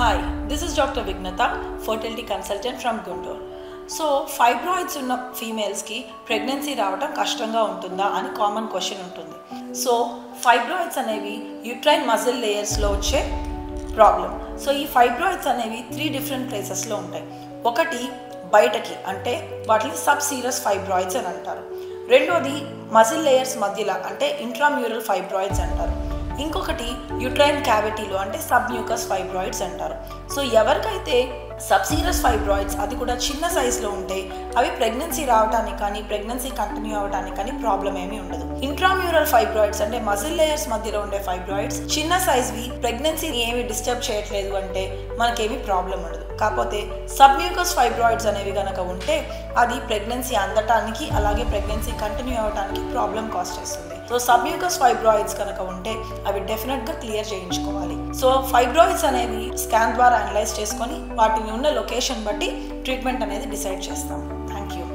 Hi, this is Dr. Vignata, fertility consultant from Guntur. So fibroids ఉన్న ఫీమేల్స్కి pregnancy రావడం కష్టంగా ఉంటుందా అని కామన్ క్వశ్చన్ ఉంటుంది. సో ఫైబ్రాయిడ్స్ అనేవి యూట్రైన్ మజిల్ లేయర్స్లో వచ్చే ప్రాబ్లం. సో ఈ ఫైబ్రాయిడ్స్ అనేవి 3 డిఫరెంట్ ప్లేసెస్లో ఉంటాయి. ఒకటి బయటకి, అంటే వాటిని సబ్ సీరస్ ఫైబ్రాయిడ్స్ అని అంటారు. రెండోది మజిల్ లేయర్స్ మధ్యలో, అంటే ఇంట్రామ్యూరల్ ఫైబ్రాయిడ్స్ అంటారు. ఇంకొకటి యూట్రైన్ క్యావిటీలో, అంటే సబ్ మ్యూకస్ ఫైబ్రాయిడ్స్ అంటారు. సో ఎవరికైతే సబ్సీరస్ ఫైబ్రాయిడ్స్, అది కూడా చిన్న సైజులో ఉంటే అవి ప్రెగ్నెన్సీ రావడానికి కానీ ప్రెగ్నెన్సీ కంటిన్యూ అవ్వడానికి కానీ ప్రాబ్లం ఏమీ ఉండదు. ఇంట్రామ్యూరల్ ఫైబ్రాయిడ్స్ అంటే మజిల్ లేయర్స్ మధ్యలో ఉండే ఫైబ్రాయిడ్స్ చిన్న సైజ్వి, ప్రెగ్నెన్సీ ఏమి డిస్టర్బ్ చేయట్లేదు అంటే మనకేమీ ప్రాబ్లం ఉండదు. కాకపోతే సబ్మ్యూకస్ ఫైబ్రాయిడ్స్ అనేవి కనుక ఉంటే అది ప్రెగ్నెన్సీ అందటానికి అలాగే ప్రెగ్నెన్సీ కంటిన్యూ అవ్వడానికి ప్రాబ్లం కాజ్ చేస్తుంది. సో సబ్మ్యూకస్ ఫైబ్రాయిడ్స్ కనుక ఉంటే అవి డెఫినెట్గా క్లియర్ చేయించుకోవాలి. సో ఫైబ్రాయిడ్స్ అనేవి స్కాన్ ద్వారా అనలైజ్ చేసుకొని వాటిని ఉన్న లొకేషన్ బట్టి ట్రీట్మెంట్ అనేది డిసైడ్ చేస్తాం. Thank you.